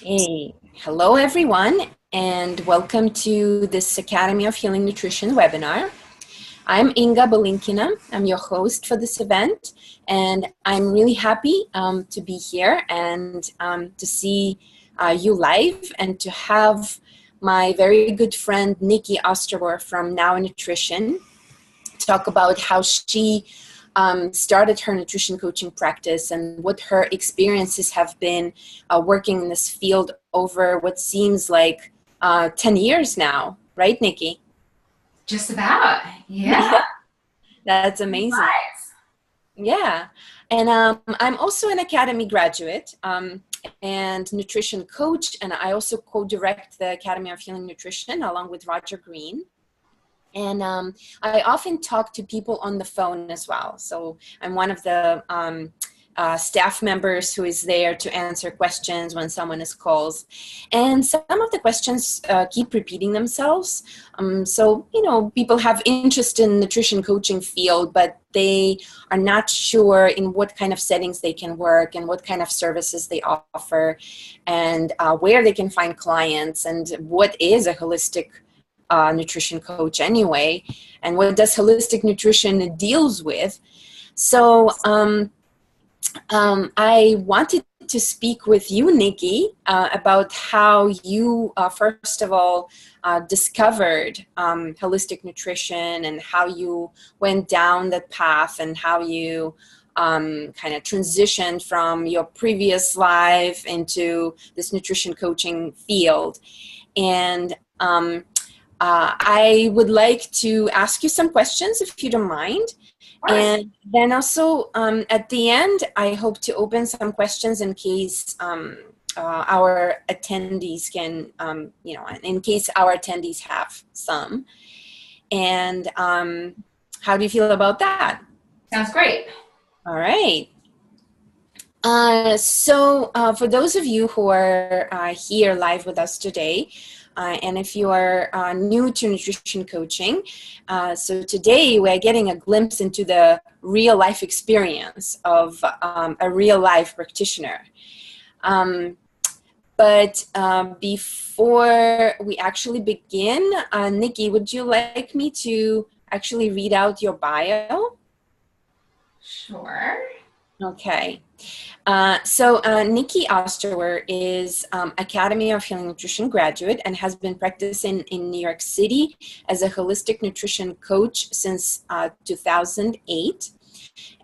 Hey, hello everyone, and welcome to this Academy of Healing Nutrition webinar. I'm Inga Balinkina. I'm your host for this event, and I'm really happy to be here and to see you live and to have my very good friend Nikki Ostrower from Now Nutrition talk about how she started her nutrition coaching practice and what her experiences have been working in this field over what seems like 10 years now. Right, Nikki? Just about. Yeah. That's amazing. Nice. Yeah. And I'm also an Academy graduate and nutrition coach, and I also co-direct the Academy of Healing Nutrition along with Roger Green. And I often talk to people on the phone as well. So I'm one of the staff members who is there to answer questions when someone is calls. And some of the questions keep repeating themselves. So, people have interest in nutrition coaching field, but they are not sure in what kind of settings they can work and what kind of services they offer and where they can find clients and what is a holistic nutrition coach anyway, and what does holistic nutrition deals with. So I wanted to speak with you, Nikki, about how you, first of all, discovered holistic nutrition and how you went down that path and how you kind of transitioned from your previous life into this nutrition coaching field. And I would like to ask you some questions if you don't mind. Of course. And then also at the end, I hope to open some questions in case our attendees can, in case our attendees have some. And how do you feel about that? Sounds great. All right. So for those of you who are here live with us today, and if you are new to nutrition coaching, so today we're getting a glimpse into the real life experience of a real life practitioner. But before we actually begin, Nikki, would you like me to actually read out your bio? Sure. Okay. Nikki Ostrower is Academy of Healing Nutrition graduate and has been practicing in New York City as a holistic nutrition coach since 2008.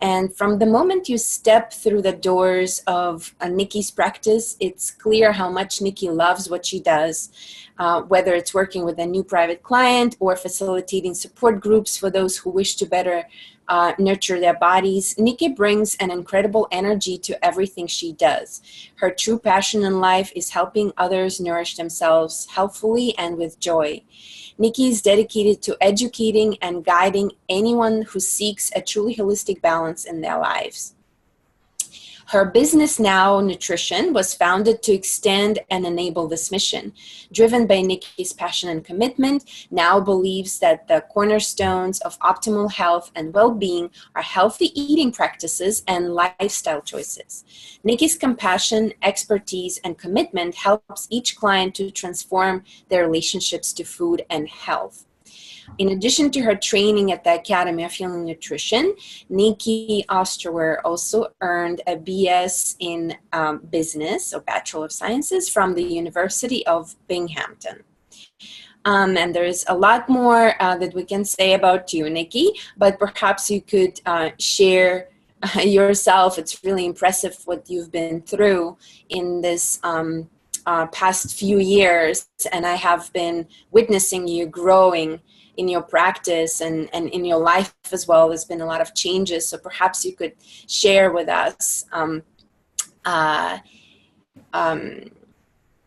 And from the moment you step through the doors of Nikki's practice, it's clear how much Nikki loves what she does, whether it's working with a new private client or facilitating support groups for those who wish to better nurture their bodies. Nikki brings an incredible energy to everything she does. Her true passion in life is helping others nourish themselves healthfully and with joy. Nikki is dedicated to educating and guiding anyone who seeks a truly holistic balance in their lives. Her business, Now Nutrition, was founded to extend and enable this mission. Driven by Nikki's passion and commitment, Now believes that the cornerstones of optimal health and well-being are healthy eating practices and lifestyle choices. Nikki's compassion, expertise, and commitment helps each client to transform their relationships to food and health. In addition to her training at the Academy of Healing Nutrition, Nikki Ostrower also earned a BS in Business, or Bachelor of Sciences, from the University of Binghamton. And there's a lot more that we can say about you, Nikki, but perhaps you could share yourself. It's really impressive what you've been through in this past few years, and I have been witnessing you growing in your practice and in your life as well. There's been a lot of changes, so perhaps you could share with us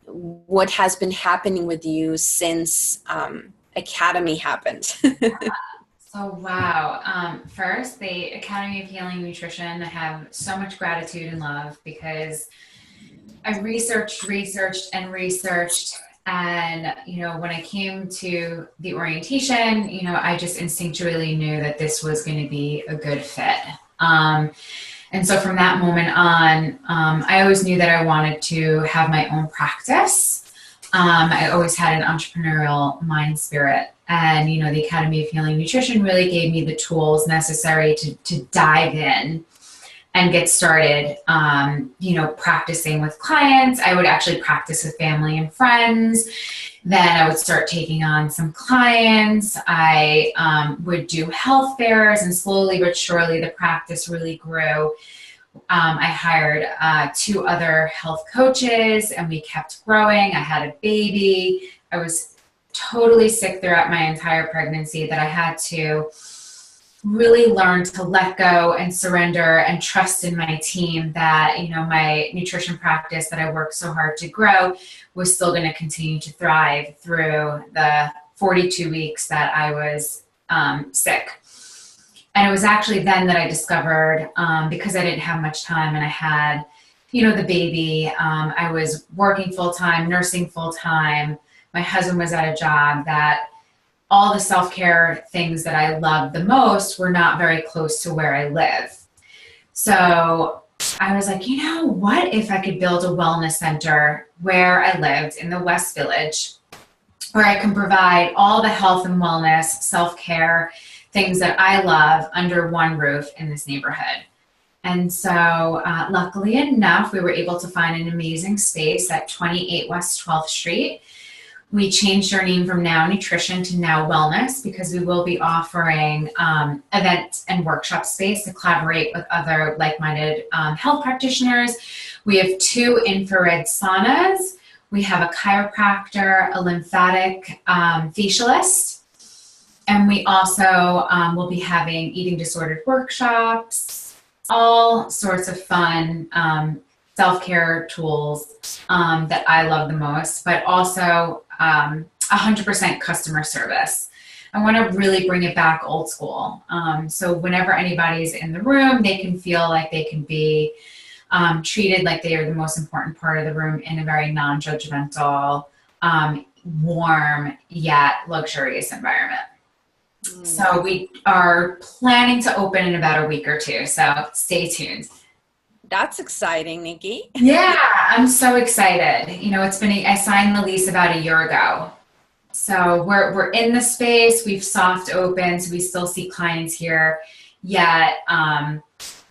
what has been happening with you since Academy happened. Wow. First, the Academy of Healing Nutrition, I have so much gratitude and love because I researched, and, when I came to the orientation, I just instinctually knew that this was going to be a good fit. And so from that moment on, I always knew that I wanted to have my own practice. I always had an entrepreneurial mind spirit. And, the Academy of Healing Nutrition really gave me the tools necessary to dive in and get started, practicing with clients. I would actually practice with family and friends. Then I would start taking on some clients. I would do health fairs, and slowly but surely the practice really grew. I hired 2 other health coaches, and we kept growing. I had a baby. I was totally sick throughout my entire pregnancy that I had to really learn to let go and surrender and trust in my team that, my nutrition practice that I worked so hard to grow was still going to continue to thrive through the 42 weeks that I was sick. And it was actually then that I discovered, because I didn't have much time and I had, the baby, I was working full-time, nursing full-time. My husband was at a job that all the self-care things that I loved the most were not very close to where I live. So I was like, what if I could build a wellness center where I lived in the West Village, where I can provide all the health and wellness, self-care, things that I love under one roof in this neighborhood. And so luckily enough, we were able to find an amazing space at 28 West 12th Street. We changed our name from Now Nutrition to Now Wellness because we will be offering event and workshop space to collaborate with other like-minded health practitioners. We have 2 infrared saunas. We have a chiropractor, a lymphatic facialist, and we also will be having eating disordered workshops, all sorts of fun self-care tools that I love the most, but also 100% customer service. I want to really bring it back old school. So whenever anybody's in the room, they can feel like they can be treated like they are the most important part of the room in a very non-judgmental, warm, yet luxurious environment. So we are planning to open in about a week or 2. So stay tuned. That's exciting, Nikki. Yeah, I'm so excited. I signed the lease about a year ago. So we're in the space. We've soft opened, so we still see clients here, yet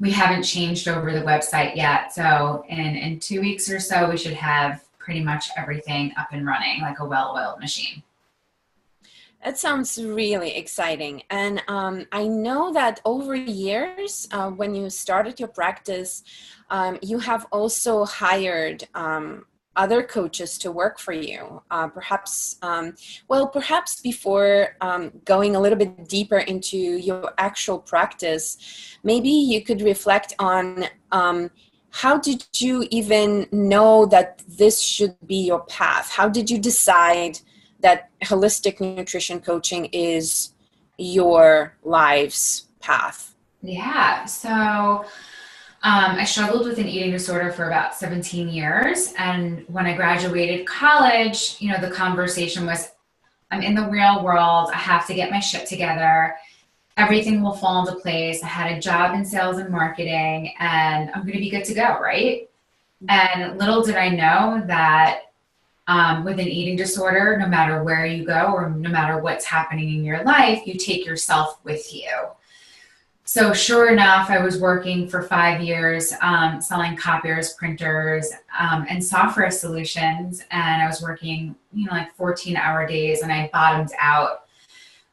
we haven't changed over the website yet. So in 2 weeks or so, we should have pretty much everything up and running like a well-oiled machine. That sounds really exciting. And I know that over years, when you started your practice, you have also hired other coaches to work for you. Perhaps before going a little bit deeper into your actual practice, maybe you could reflect on how did you even know that this should be your path? How did you decide that holistic nutrition coaching is your life's path? Yeah, so I struggled with an eating disorder for about 17 years. And when I graduated college, the conversation was, I'm in the real world. I have to get my shit together. Everything will fall into place. I had a job in sales and marketing, and I'm going to be good to go, right? And little did I know that with an eating disorder, no matter where you go or no matter what's happening in your life, you take yourself with you. So sure enough, I was working for 5 years selling copiers, printers, and software solutions. And I was working, like 14-hour days, and I bottomed out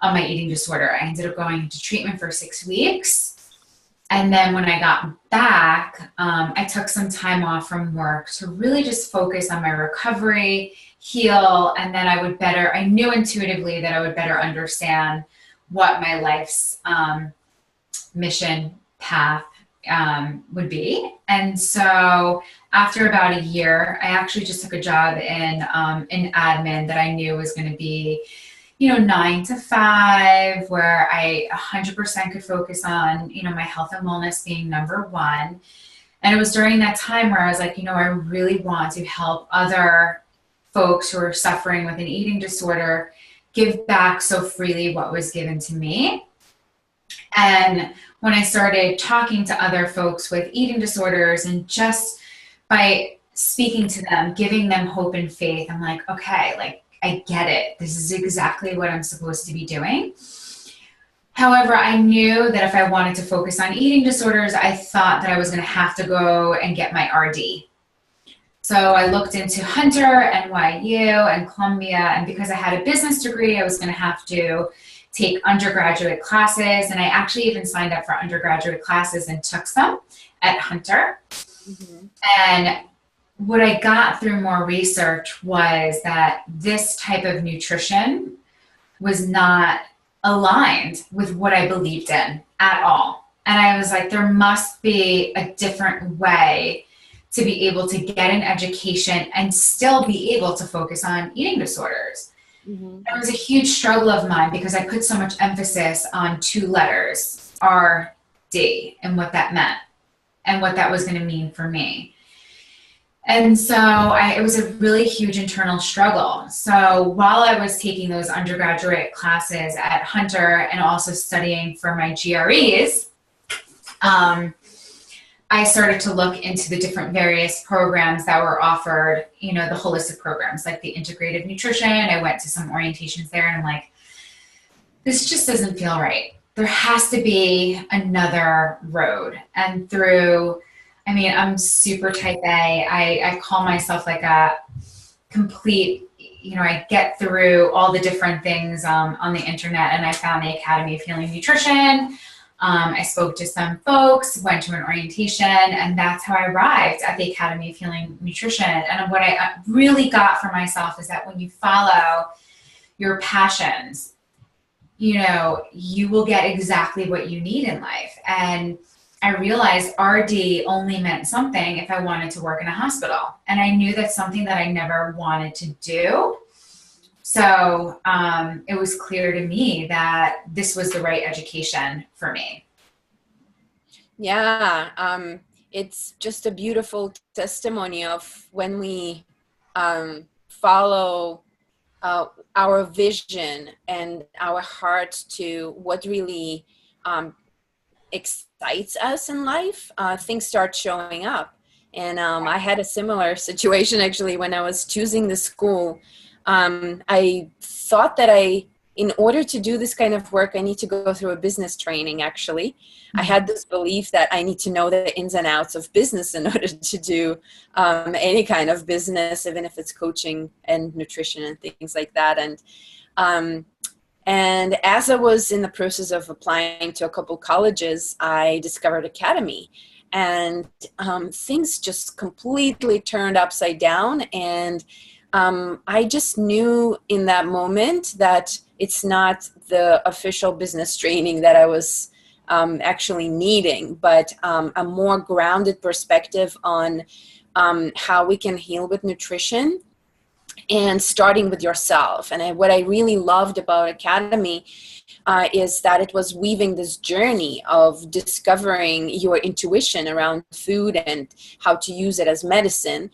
on my eating disorder. I ended up going into treatment for 6 weeks. And then when I got back, I took some time off from work to really just focus on my recovery, heal, and then I knew intuitively that I would better understand what my life's mission path would be. And so after about a year, I actually just took a job in admin that I knew was going to be 9 to 5, where I 100% could focus on, my health and wellness being number one. And it was during that time where I was like, I really want to help other folks who are suffering with an eating disorder give back so freely what was given to me. And when I started talking to other folks with eating disorders, and just by speaking to them, giving them hope and faith, I'm like, okay, like, I get it. This is exactly what I'm supposed to be doing. However, I knew that if I wanted to focus on eating disorders, I thought that I was going to have to go and get my RD. So I looked into Hunter, NYU, and Columbia, and because I had a business degree, I was going to have to take undergraduate classes, and I actually even signed up for undergraduate classes and took some at Hunter. Mm-hmm. And what I got through more research was that this type of nutrition was not aligned with what I believed in at all. And I was like, there must be a different way to be able to get an education and still be able to focus on eating disorders. Mm-hmm. It was a huge struggle of mine because I put so much emphasis on 2 letters, RD, and what that meant and what that was going to mean for me. And so it was a really huge internal struggle. So while I was taking those undergraduate classes at Hunter and also studying for my GREs, I started to look into the different various programs that were offered, you know, the holistic programs like the integrative nutrition. I went to some orientations there and I'm like, this just doesn't feel right. There has to be another road. And through, I mean, I'm super type A. I call myself like a complete, you know, I get through all the different things on the internet, and I found the Academy of Healing Nutrition. I spoke to some folks, went to an orientation, and that's how I arrived at the Academy of Healing Nutrition. And what I really got for myself is that when you follow your passions, you know, you will get exactly what you need in life. And I realized RD only meant something if I wanted to work in a hospital. And I knew that's something that I never wanted to do. So it was clear to me that this was the right education for me. Yeah, it's just a beautiful testimony of when we follow our vision and our heart to what really excites us in life, things start showing up. And I had a similar situation actually when I was choosing the school. I thought that in order to do this kind of work, I need to go through a business training, actually. Mm-hmm. I had this belief that I need to know the ins and outs of business in order to do any kind of business, even if it's coaching and nutrition and things like that. And as I was in the process of applying to a couple colleges, I discovered Academy. And things just completely turned upside down. And I just knew in that moment that it's not the official business training that I was actually needing, but a more grounded perspective on how we can heal with nutrition and starting with yourself. And what I really loved about Academy is that it was weaving this journey of discovering your intuition around food and how to use it as medicine.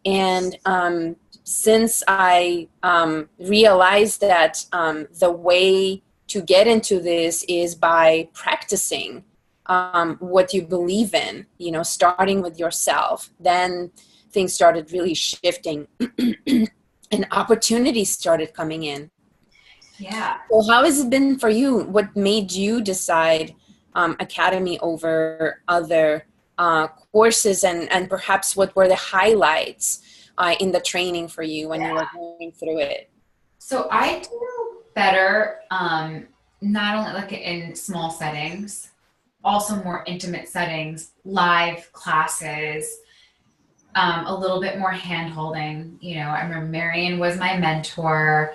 And since I realized that the way to get into this is by practicing what you believe in, you know, starting with yourself, then things started really shifting and opportunities started coming in. Yeah. So how has it been for you? What made you decide Academy over other courses, and perhaps what were the highlights in the training for you when you were going through it? So I do better, not only like in small settings, also more intimate settings, live classes, a little bit more hand-holding. You know, I remember Marion was my mentor.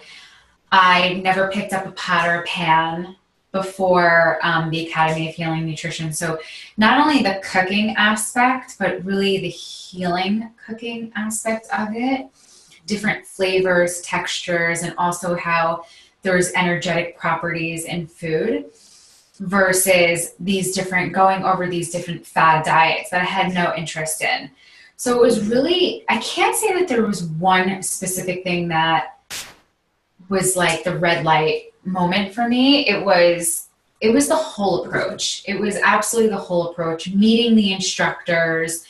I never picked up a pot or a pan before the Academy of Healing Nutrition. So not only the cooking aspect, but really the healing cooking aspect of it, different flavors, textures, and also how there's energetic properties in food versus going over these different fad diets that I had no interest in. So it was really, I can't say that there was one specific thing that was like the red light moment for me. It was it was the whole approach. It was absolutely the whole approach, meeting the instructors,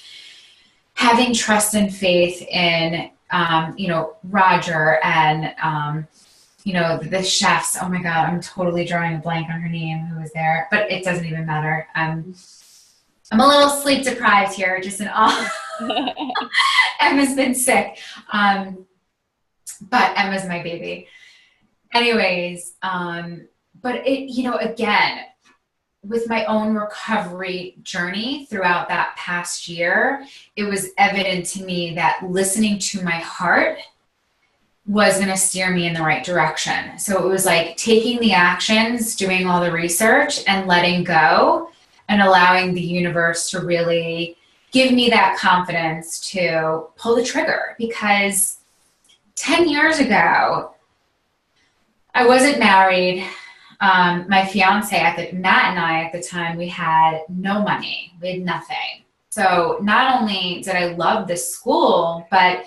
having trust and faith in, Roger and, the chefs. Oh my God, I'm totally drawing a blank on her name, who was there, but it doesn't even matter. I'm a little sleep deprived here, just in all. Emma's been sick. But Emma's my baby. Anyways, but again, with my own recovery journey throughout that past year, it was evident to me that listening to my heart was going to steer me in the right direction. So it was like taking the actions, doing all the research, and letting go and allowing the universe to really give me that confidence to pull the trigger. Because 10 years ago, I wasn't married. My fiance Matt and I at the time, we had no money. We had nothing. So not only did I love this school, but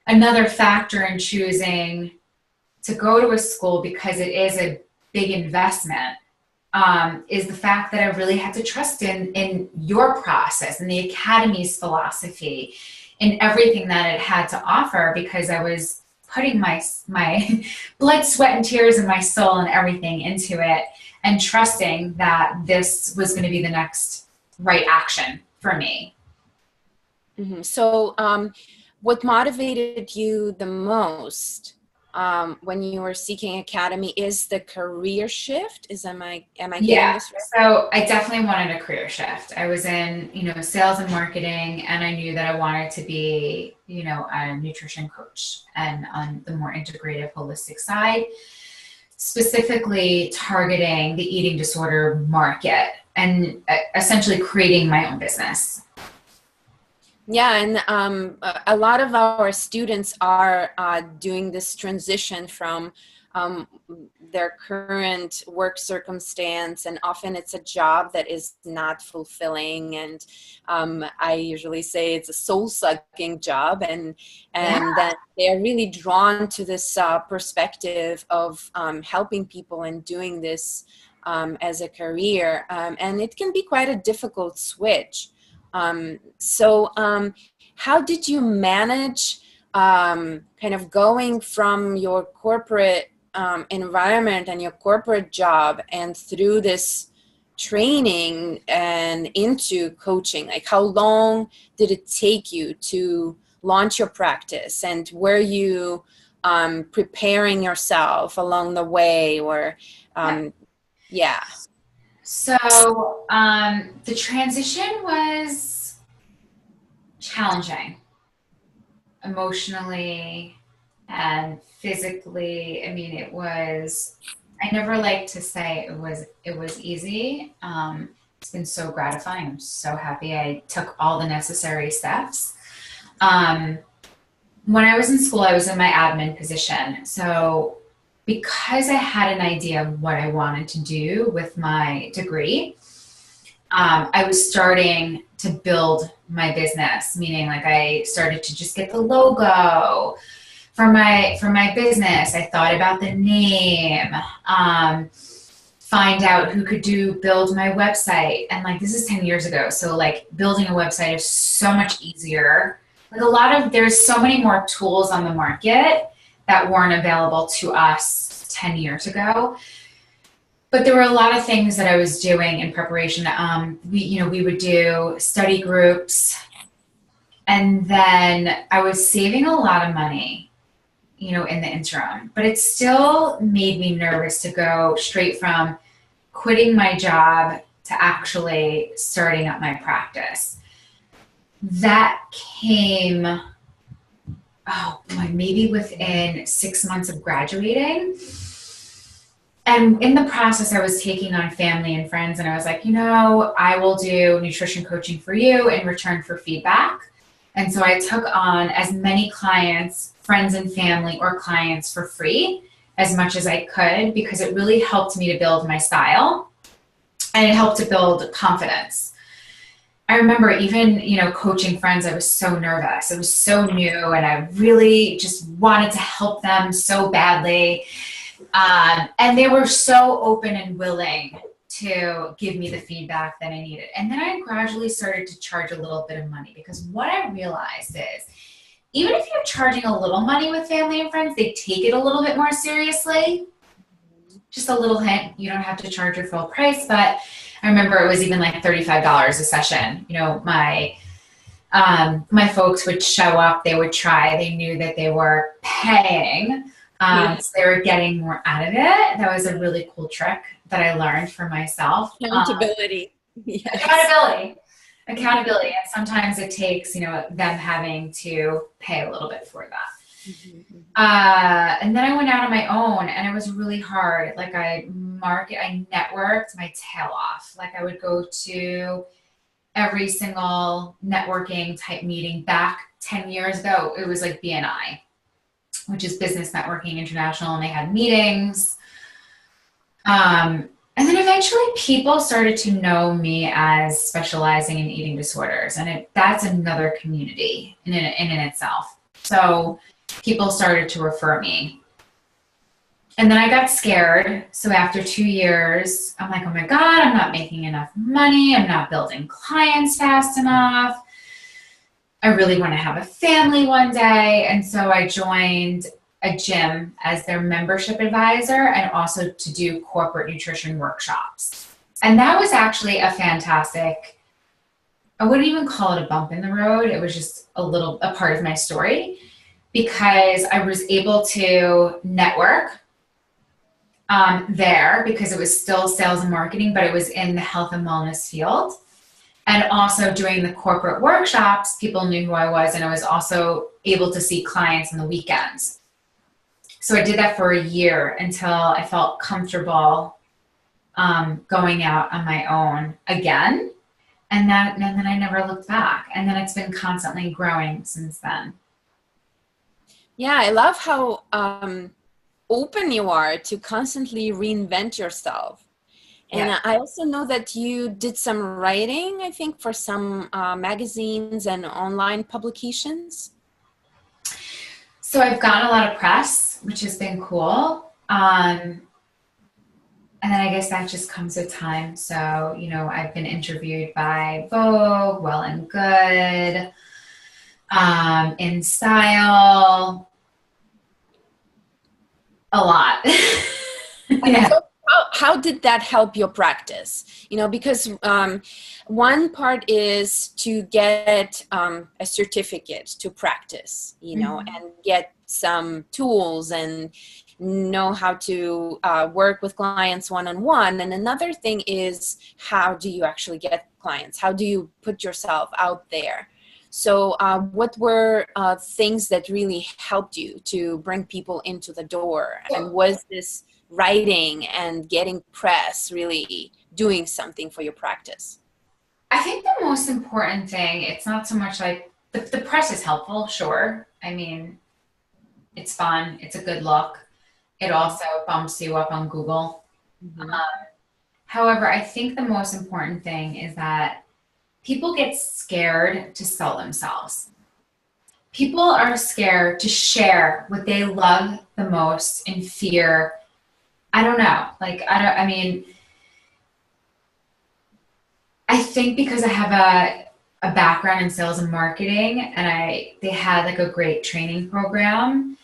another factor in choosing to go to a school, because it is a big investment, is the fact that I really had to trust in your process and the Academy's philosophy and everything that it had to offer, because I was putting my blood, sweat, and tears and my soul and everything into it, and trusting that this was going to be the next right action for me. Mm-hmm. So what motivated you the most when you were seeking Academy is the career shift? Am I getting this right? So I definitely wanted a career shift. I was in, sales and marketing, and I knew that I wanted to be, a nutrition coach, and on the more integrative, holistic side, specifically targeting the eating disorder market and essentially creating my own business. Yeah, and a lot of our students are doing this transition from their current work circumstance, and often it's a job that is not fulfilling, and I usually say it's a soul-sucking job, and that they're really drawn to this perspective of helping people and doing this as a career, and it can be quite a difficult switch. So how did you manage kind of going from your corporate environment and your corporate job and through this training and into coaching? Like, how long did it take you to launch your practice, and were you preparing yourself along the way, or So the transition was challenging, emotionally and physically. I mean, I never like to say it was easy. It's been so gratifying. I'm so happy I took all the necessary steps. When I was in school, I was in my admin position. So because I had an idea of what I wanted to do with my degree, I was starting to build my business, meaning like I started to just get the logo for my business. I thought about the name, find out who could build my website. And like, this is 10 years ago. So like building a website is so much easier. Like there's so many more tools on the market that weren't available to us 10 years ago. But there were a lot of things that I was doing in preparation. We would do study groups, and then I was saving a lot of money, in the interim. But it still made me nervous to go straight from quitting my job to actually starting up my practice. That came, maybe within 6 months of graduating. And in the process, I was taking on family and friends, and I was like, I will do nutrition coaching for you in return for feedback. And so I took on as many clients, friends and family, or clients for free as much as I could, because it really helped me to build my style, and it helped to build confidence. I remember even, coaching friends, I was so nervous. It was so new, and I really just wanted to help them so badly. And they were so open and willing to give me the feedback that I needed. And then I gradually started to charge a little bit of money, because what I realized is, even if you're charging a little money with family and friends, they take it a little bit more seriously. Just a little hint, you don't have to charge your full price, but I remember it was even like $35 a session. You know, my folks would show up, they would try, they knew that they were paying, so they were getting more out of it. That was a really cool trick that I learned for myself. Accountability. Yes. Accountability. And sometimes it takes, you know, them having to pay a little bit for that. And then I went out on my own, and it was really hard. Like I networked my tail off. Like I would go to every single networking type meeting. Back 10 years ago, it was like BNI, which is Business Networking International, and they had meetings. And then eventually people started to know me as specializing in eating disorders, and that's another community in itself. So people started to refer me. And then I got scared. So after 2 years, I'm like, oh my God, I'm not making enough money. I'm not building clients fast enough. I really want to have a family one day. And so I joined a gym as their membership advisor, and also to do corporate nutrition workshops. And that was actually a fantastic, I wouldn't even call it a bump in the road. It was just a part of my story, because I was able to network there, because it was still sales and marketing, but it was in the health and wellness field. And also doing the corporate workshops, people knew who I was, and I was also able to see clients on the weekends. So I did that for a year until I felt comfortable going out on my own again. And then I never looked back. And then it's been constantly growing since then. Yeah, I love how open you are to constantly reinvent yourself. And Yeah. I also know that you did some writing, I think, for some magazines and online publications. So I've gotten a lot of press, which has been cool. And then I guess that just comes with time. So, you know, I've been interviewed by Vogue, Well and Good, In Style, a lot. Yeah. So how did that help your practice? You know, because one part is to get a certificate to practice, you know, and get some tools and know how to work with clients one-on-one. And another thing is, how do you actually get clients? How do you put yourself out there? So what were things that really helped you to bring people into the door? And was this writing and getting press really doing something for your practice? I think the most important thing, it's not so much like the press is helpful, sure. I mean, it's fun. It's a good look. It also bumps you up on Google. However, I think the most important thing is that people get scared to sell themselves. People are scared to share what they love the most in fear. I don't know. Like, I mean, I think because I have a background in sales and marketing, and they had like a great training program.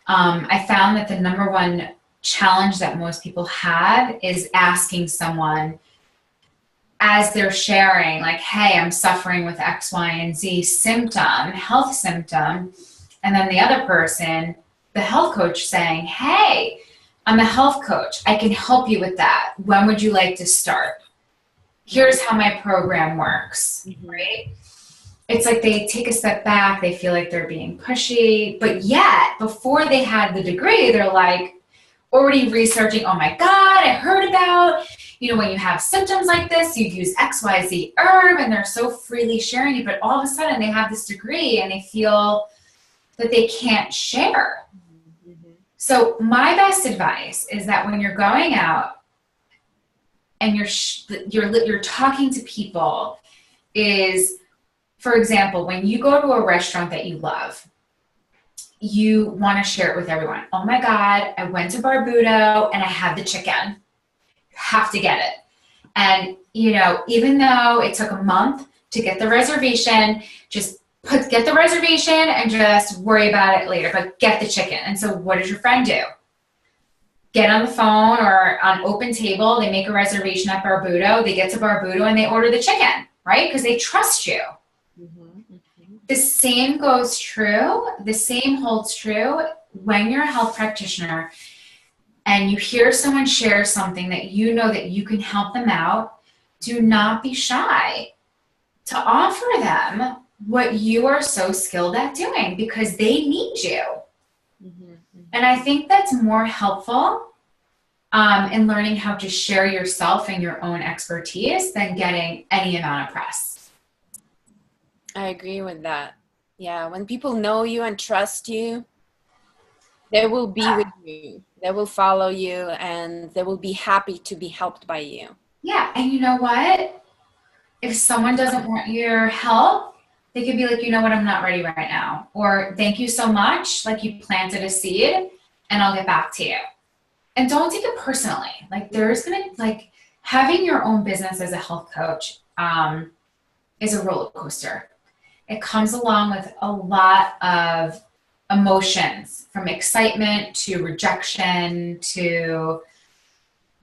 I found that the number one challenge that most people have is asking someone as they're sharing, like, hey, I'm suffering with X, Y, and Z symptom, health symptom. And then the other person, the health coach, saying, hey, I'm a health coach. I can help you with that. When would you like to start? Here's how my program works, right? It's like they take a step back. They feel like they're being pushy. But yet, before they had the degree, they're like already researching, oh my God, I heard about, you know, when you have symptoms like this, you use XYZ herb, and they're so freely sharing it. But all of a sudden, they have this degree and they feel that they can't share. So my best advice is that when you're going out and you're talking to people, is, for example, when you go to a restaurant that you love, you want to share it with everyone. Oh my God, I went to Barbudo and I had the chicken. You have to get it. And, you know, even though it took a month to get the reservation, just get the reservation and just worry about it later, but get the chicken. And so what does your friend do? Get on the phone or on Open Table, they make a reservation at Barbudo, they get to Barbudo and they order the chicken, right? Because they trust you. The same goes true, the same holds true when you're a health practitioner and you hear someone share something that you know that you can help them out. Do not be shy to offer them what you are so skilled at doing, because they need you. And I think that's more helpful in learning how to share yourself and your own expertise than getting any amount of press. I agree with that. Yeah, when people know you and trust you, they will be with you. They will follow you and they will be happy to be helped by you. Yeah, and you know what? If someone doesn't want your help, they could be like, you know what, I'm not ready right now. Or thank you so much, like you planted a seed and I'll get back to you. And don't take it personally. Like there's gonna, like having your own business as a health coach is a roller coaster. It comes along with a lot of emotions, from excitement to rejection to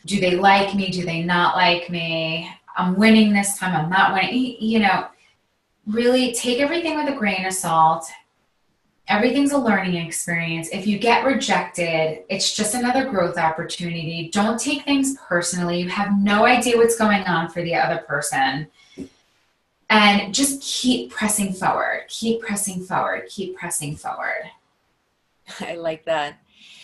do they like me, do they not like me, I'm winning this time, I'm not winning. You know, really take everything with a grain of salt. Everything's a learning experience. If you get rejected, it's just another growth opportunity. Don't take things personally. You have no idea what's going on for the other person. And just keep pressing forward, keep pressing forward, keep pressing forward. I like that.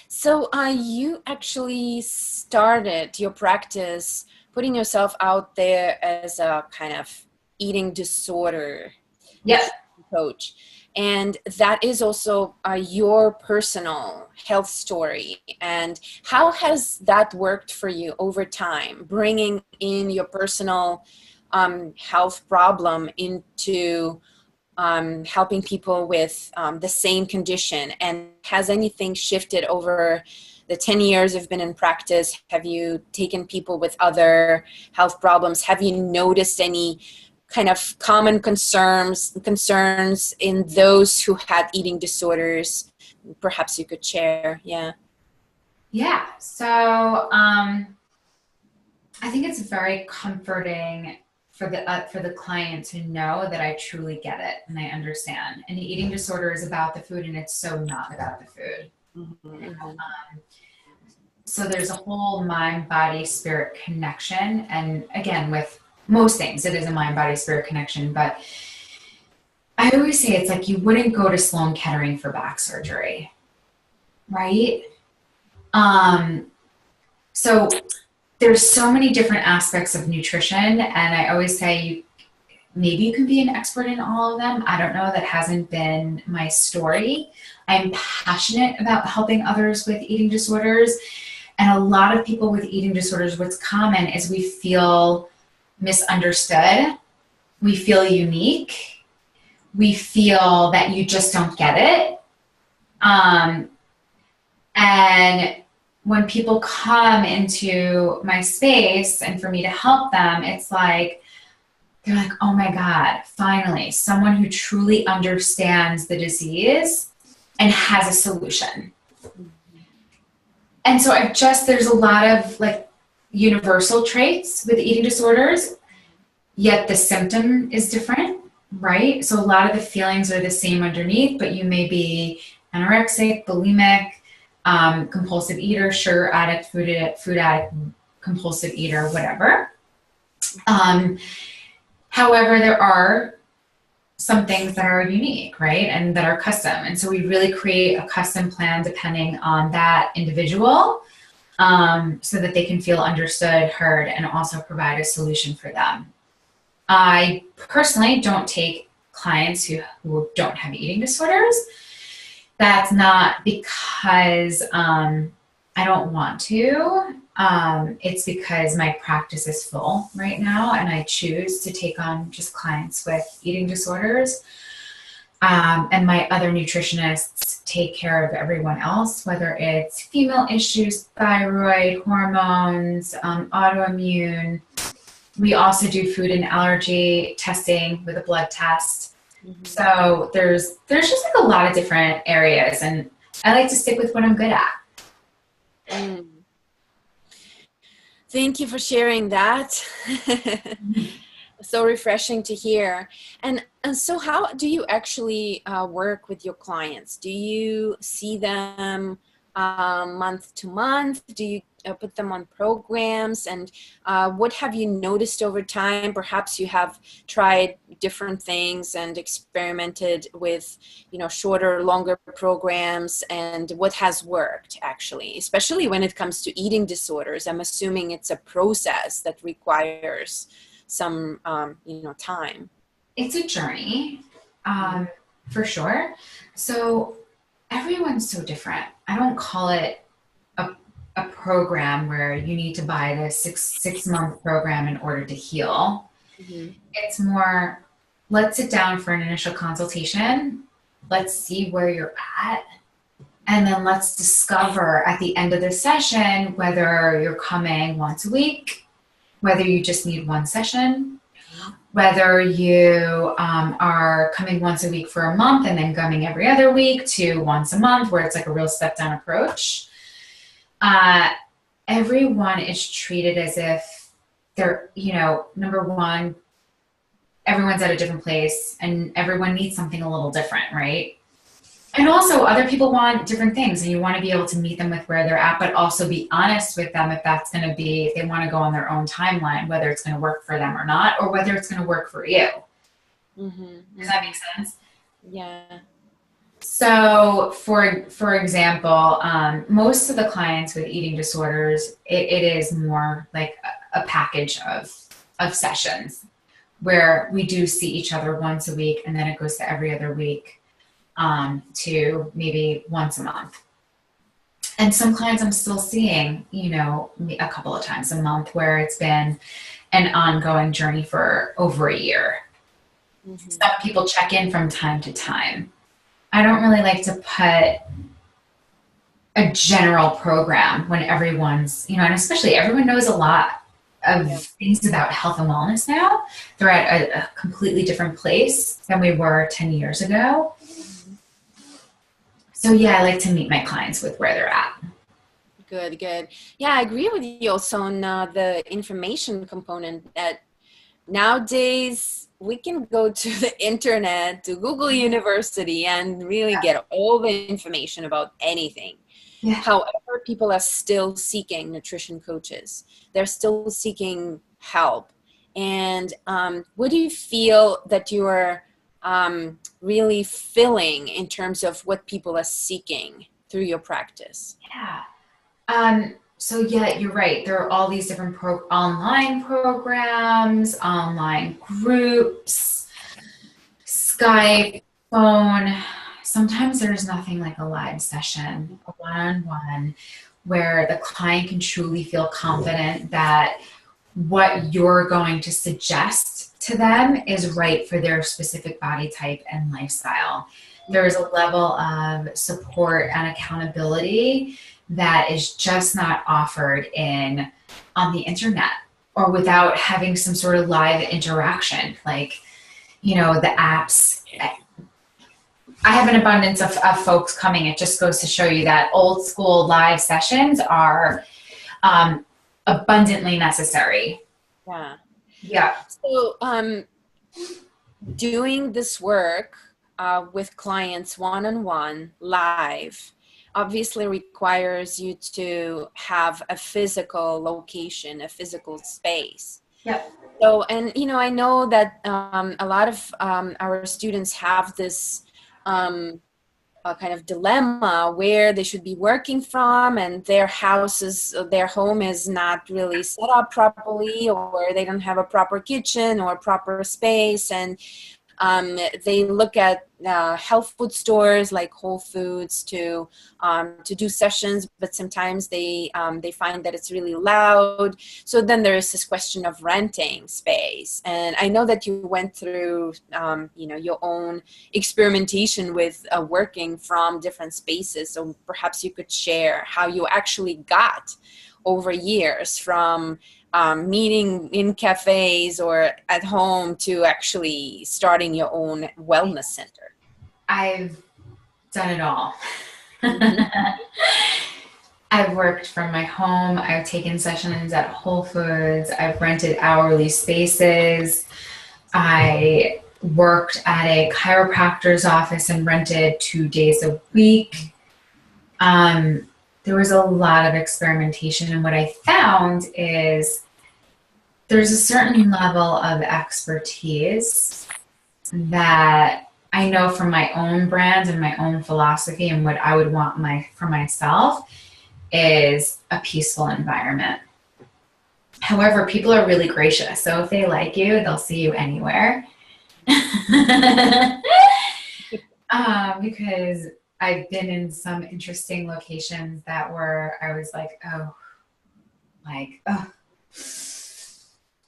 So you actually started your practice putting yourself out there as a kind of eating disorder coach. And that is also your personal health story. And how has that worked for you over time, bringing in your personal health problem into helping people with the same condition? And has anything shifted over the 10 years you've been in practice? Have you taken people with other health problems? Have you noticed any kind of common concerns in those who had eating disorders? Perhaps you could share. Yeah. So I think it's very comforting for the client to know that I truly get it and I understand. And the eating disorder is about the food, and it's so not about the food. So there's a whole mind, body, spirit connection. And again, with most things, it is a mind, body, spirit connection. But I always say it's like you wouldn't go to Sloan Kettering for back surgery, right? So there's so many different aspects of nutrition, and I always say maybe you can be an expert in all of them. I don't know. That hasn't been my story. I'm passionate about helping others with eating disorders, and a lot of people with eating disorders, what's common is we feel misunderstood, we feel unique, we feel that you just don't get it, and when people come into my space and for me to help them, it's like, they're like, oh my God, finally, someone who truly understands the disease and has a solution. And so there's a lot of like universal traits with eating disorders, yet the symptom is different, right? So a lot of the feelings are the same underneath, but you may be anorexic, bulimic, compulsive eater, sugar addict, food addict, compulsive eater, whatever. However, there are some things that are unique, right? And that are custom. And so we really create a custom plan depending on that individual, so that they can feel understood, heard, and also provide a solution for them. I personally don't take clients who don't have eating disorders. That's not because I don't want to. It's because my practice is full right now and I choose to take on just clients with eating disorders. And my other nutritionists take care of everyone else, whether it's female issues, thyroid, hormones, autoimmune. We also do food and allergy testing with a blood test. Mm-hmm. So there's just like a lot of different areas, and I like to stick with what I'm good at. Mm. Thank you for sharing that. So refreshing to hear. And so how do you actually work with your clients? Do you see them month to month? Do you put them on programs? And what have you noticed over time? Perhaps you have tried different things and experimented with, shorter, longer programs, and what has worked actually, especially when it comes to eating disorders. I'm assuming it's a process that requires some, time. It's a journey, for sure. So everyone's so different. I don't call it a program where you need to buy the six-month program in order to heal. Mm-hmm. It's more, let's sit down for an initial consultation. Let's see where you're at. And then let's discover at the end of the session whether you're coming once a week, whether you just need one session, whether you are coming once a week for a month and then coming every other week to once a month, where it's like a real step down approach. Everyone is treated as if they're, number one, everyone's at a different place and everyone needs something a little different, right? And also other people want different things, and you want to be able to meet them with where they're at, but also be honest with them if that's going to be, if they want to go on their own timeline, whether it's going to work for them or not, or whether it's going to work for you. Mm-hmm. Does that make sense? Yeah. So for example, most of the clients with eating disorders, it is more like a package of sessions where we do see each other once a week, and then it goes to every other week. To maybe once a month. And some clients I'm still seeing, a couple of times a month, where it's been an ongoing journey for over a year. Mm-hmm. Some people check in from time to time. I don't really like to put a general program when everyone's, and especially everyone knows a lot of things about health and wellness now. They're at a completely different place than we were 10 years ago. So yeah, I like to meet my clients with where they're at. Good. Yeah, I agree with you also on the information component, that nowadays we can go to the internet, to Google University, and really get all the information about anything. Yeah. However, people are still seeking nutrition coaches. They're still seeking help. And what do you feel that you are really filling in terms of what people are seeking through your practice? Yeah. So yeah, you're right. There are all these different online programs, online groups, Skype, phone. Sometimes there's nothing like a live session, a one-on-one, where the client can truly feel confident that what you're going to suggest to them is right for their specific body type and lifestyle. There's a level of support and accountability that is just not offered on the internet, or without having some sort of live interaction, like, the apps. I have an abundance of folks coming. It just goes to show you that old school live sessions are abundantly necessary. Yeah. So doing this work with clients one-on-one live obviously requires you to have a physical location, a physical space. Yep. So, and I know that a lot of our students have this kind of dilemma where they should be working from, and their home is not really set up properly, or they don't have a proper kitchen or proper space. And They look at health food stores like Whole Foods to do sessions, but sometimes they find that it's really loud. So then there is this question of renting space. And I know that you went through your own experimentation with working from different spaces. So perhaps you could share how you actually got over years from meeting in cafes or at home to actually starting your own wellness center. I've done it all. Mhm. I've worked from my home. I've taken sessions at Whole Foods. I've rented hourly spaces. I worked at a chiropractor's office and rented 2 days a week. There was a lot of experimentation, and what I found is there's a certain level of expertise that I know from my own brand and my own philosophy, and what I would want for myself is a peaceful environment. However, people are really gracious. So if they like you, they'll see you anywhere. Because I've been in some interesting locations that were, I was like, oh.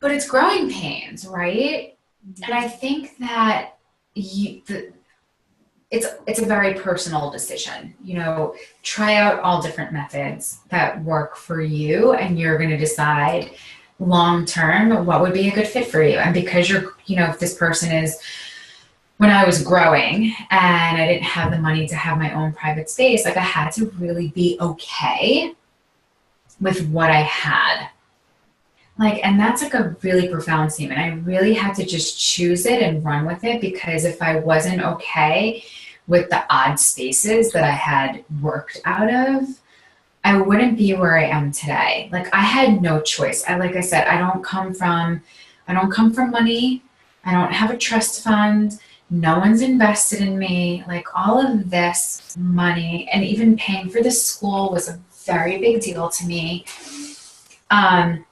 But it's growing pains, right? And I think that it's a very personal decision. Try out all different methods that work for you, and you're going to decide long term what would be a good fit for you. And because if this person is, when I was growing and I didn't have the money to have my own private space, like I had to really be okay with what I had. And that's like a really profound statement. I really had to just choose it and run with it, because if I wasn't okay with the odd spaces that I had worked out of, I wouldn't be where I am today. I had no choice. Like I said, I don't come from money. I don't have a trust fund. No one's invested in me. All of this money and even paying for the school was a very big deal to me. I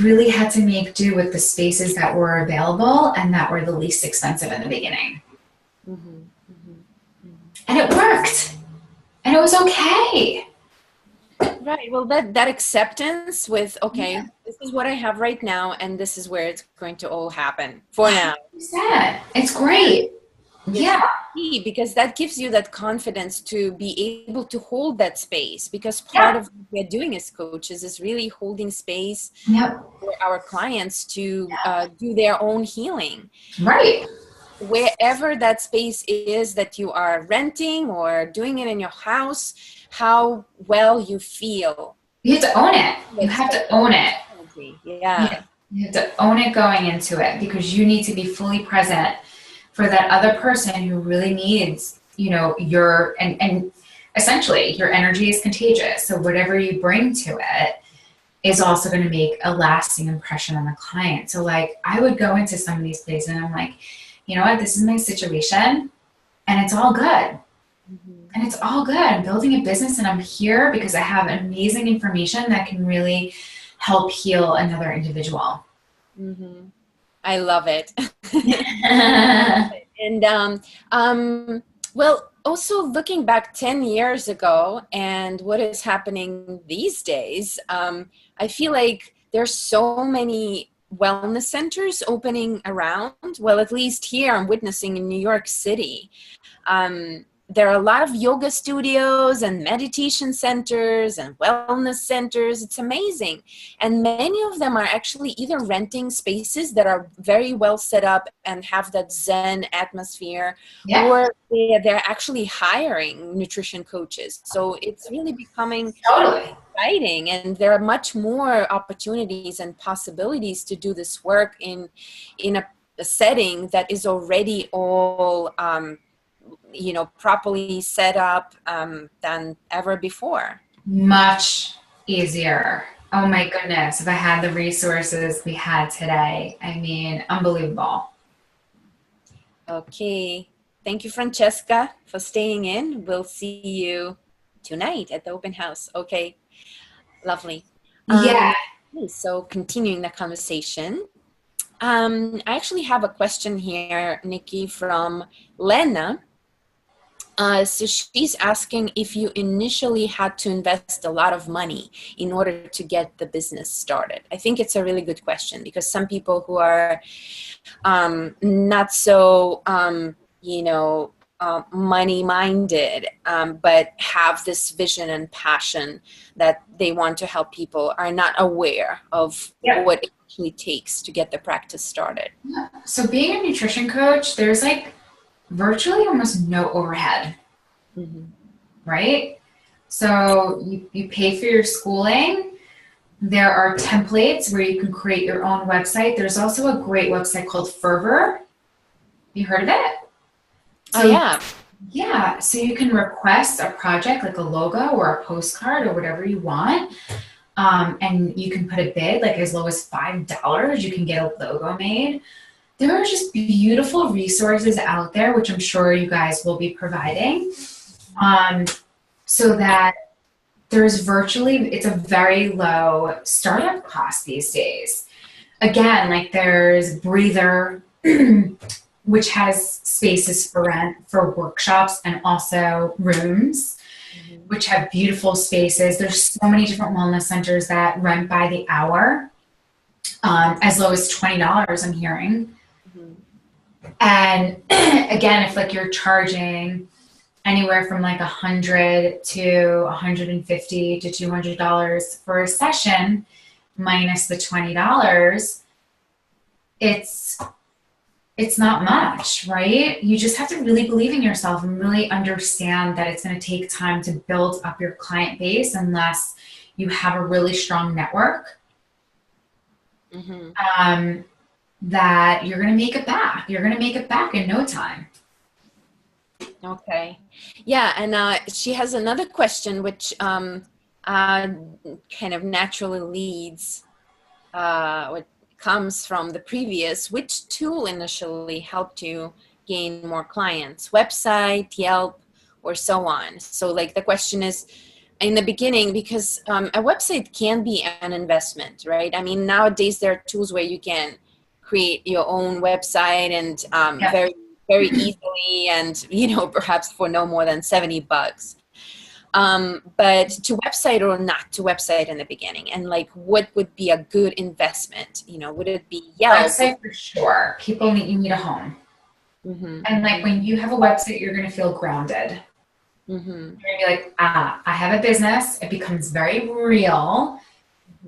really had to make do with the spaces that were available and that were the least expensive in the beginning. Mm-hmm. Mm-hmm. And it worked. And it was okay. Right. Well, that acceptance with, okay, yeah, this is what I have right now, and this is where it's going to all happen for now. It's great. Yeah. Because that gives you that confidence to be able to hold that space, because part of what we're doing as coaches is really holding space for our clients to do their own healing. Right. Wherever that space is that you are renting or doing it in your house, how well you feel. You have to own it. You have to own it. Yeah. You have to own it going into it, because you need to be fully present for that other person who really needs, your, and essentially your energy is contagious. So whatever you bring to it is also going to make a lasting impression on the client. So I would go into some of these places and I'm like, you know what, this is my situation and it's all good. Mm-hmm. And it's all good. I'm building a business and I'm here because I have amazing information that can really help heal another individual. Mm-hmm. I love it. And well, also looking back 10 years ago and what is happening these days, I feel like there's so many wellness centers opening around. Well, at least here I'm witnessing in New York City. There are a lot of yoga studios and meditation centers and wellness centers. It's amazing. And many of them are actually either renting spaces that are very well set up and have that Zen atmosphere, or they're actually hiring nutrition coaches. So it's really becoming exciting, and there are much more opportunities and possibilities to do this work in a setting that is already all properly set up than ever before. Much easier. Oh my goodness, if I had the resources we had today, I mean, unbelievable. Okay. Thank you, Francesca, for staying in. We'll see you tonight at the open house. Okay. Lovely. Yeah. So continuing the conversation. I actually have a question here, Nikki, from Lena. So she's asking if you initially had to invest a lot of money in order to get the business started. I think it's a really good question because some people who are not so, money minded, but have this vision and passion that they want to help people are not aware of what it actually takes to get the practice started. Yeah. So being a nutrition coach, there's like virtually almost no overhead, right? So you pay for your schooling. There are templates where you can create your own website. There's also a great website called Fervor. You heard of it? So, Oh, yeah. Yeah. So you can request a project like a logo or a postcard or whatever you want. And you can put a bid like as low as $5. You can get a logo made. There are just beautiful resources out there, which I'm sure you guys will be providing, so that it's a very low startup cost these days. Again, like there's Breather, which has spaces for rent for workshops and also rooms, which have beautiful spaces. There's so many different wellness centers that rent by the hour, as low as $20, I'm hearing. And again, if like you're charging anywhere from like $100 to $150 to $200 for a session, minus the $20, it's not much, right? You just have to really believe in yourself and really understand that it's going to take time to build up your client base unless you have a really strong network. That you're going to make it back. You're going to make it back in no time. Okay. Yeah, and she has another question, which kind of naturally leads what comes from the previous. Which tool initially helped you gain more clients? Website, Yelp, or so on? So like the question is, in the beginning, because a website can be an investment, right? I mean, nowadays there are tools where you can create your own website and very, very easily, and perhaps for no more than $70. But to website or not to website in the beginning, and like what would be a good investment? Would it be Yelp? Website for sure. You need a home, and like when you have a website, you're going to feel grounded. You're going to be like, I have a business. It becomes very real.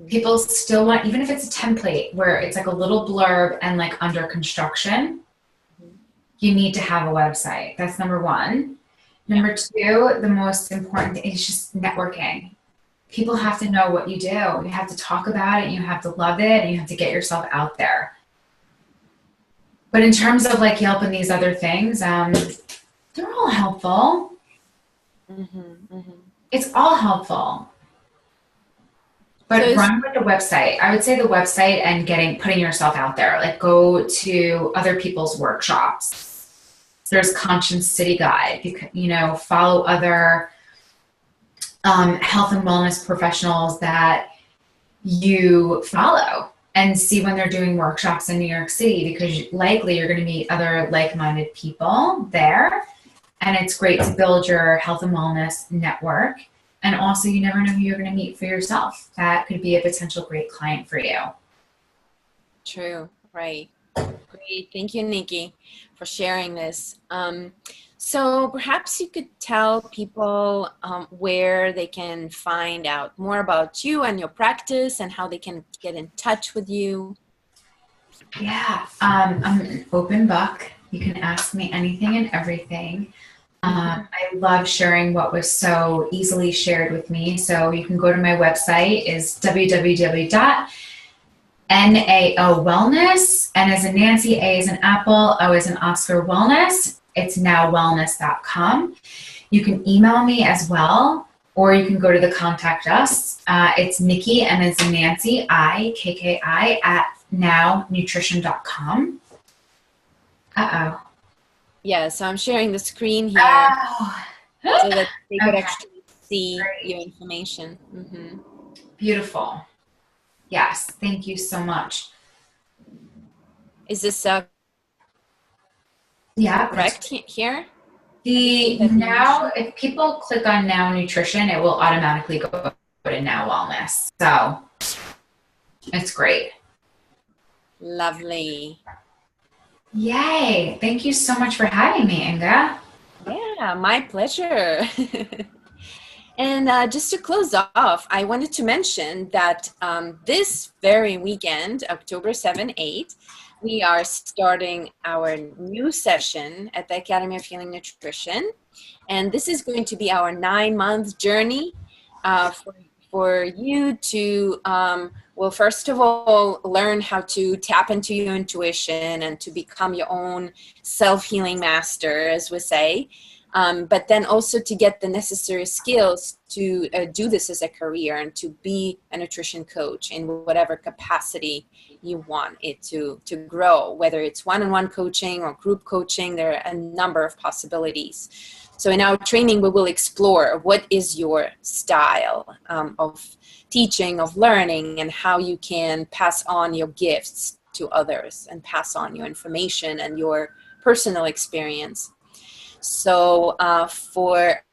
People still want, even if it's a template where it's like a little blurb and like under construction, you need to have a website. That's number one. Number two, the most important thing is just networking. People have to know what you do. You have to talk about it. You have to love it. And you have to get yourself out there. But in terms of like Yelp and these other things, they're all helpful. It's all helpful. But run with the website. I would say the website and putting yourself out there. Like go to other people's workshops. There's Conscience City Guide. You can, follow other health and wellness professionals that you follow and see when they're doing workshops in New York City, because likely you're going to meet other like-minded people there. And it's great to build your health and wellness network. And also, you never know who you're going to meet for yourself. That could be a potential great client for you. True. Right. Great. Thank you, Nikki, for sharing this. So perhaps you could tell people where they can find out more about you and your practice and how they can get in touch with you. Yeah. I'm an open book. You can ask me anything and everything. I love sharing what was so easily shared with me. So you can go to my website, is www.NAO N as in Nancy, A as in Apple, O as in Oscar Wellness. It's nowwellness.com. You can email me as well, or you can go to the contact us. It's Nikki, N as in Nancy, IKKI at nownutrition.com. Uh-oh. Yeah, so I'm sharing the screen here so that they could actually see your information. Beautiful. Yes, thank you so much. Is this Yeah, correct here? now, if people click on Now Nutrition, it will automatically go to Now Wellness. So it's great. Lovely. Yay. Thank you so much for having me, Inga. Yeah, my pleasure. And just to close off, I wanted to mention that this very weekend, October 7, 8, we are starting our new session at the Academy of Healing Nutrition. And this is going to be our 9-month journey for you to, well, first of all, learn how to tap into your intuition and to become your own self-healing master, as we say. But then also to get the necessary skills to do this as a career and to be a nutrition coach in whatever capacity you want it to grow, whether it's one-on-one coaching or group coaching. There are a number of possibilities. So in our training, we will explore what is your style of teaching, of learning, and how you can pass on your gifts to others and pass on your information and your personal experience. So for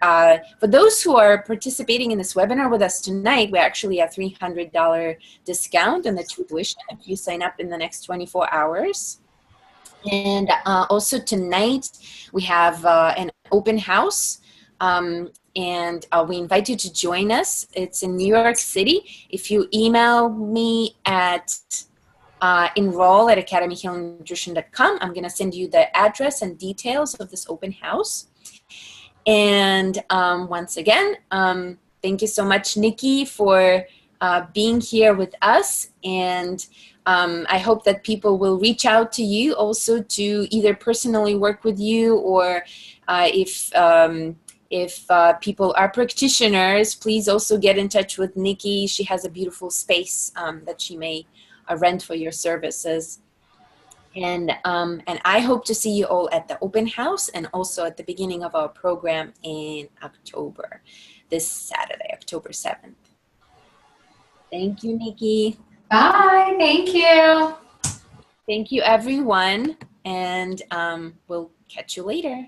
those who are participating in this webinar with us tonight, we actually have $300 discount on the tuition if you sign up in the next 24 hours. And also tonight, we have an open house. And we invite you to join us. It's in New York City. If you email me at enroll@academyhealingnutrition.com. I'm going to send you the address and details of this open house. And once again, thank you so much, Nikki, for being here with us. And I hope that people will reach out to you also to either personally work with you, or if people are practitioners, please also get in touch with Nikki. She has a beautiful space that she may rent for your services. And I hope to see you all at the open house and also at the beginning of our program in October, this Saturday, October 7th. Thank you, Nikki. Bye. Thank you. Thank you, everyone. And we'll catch you later.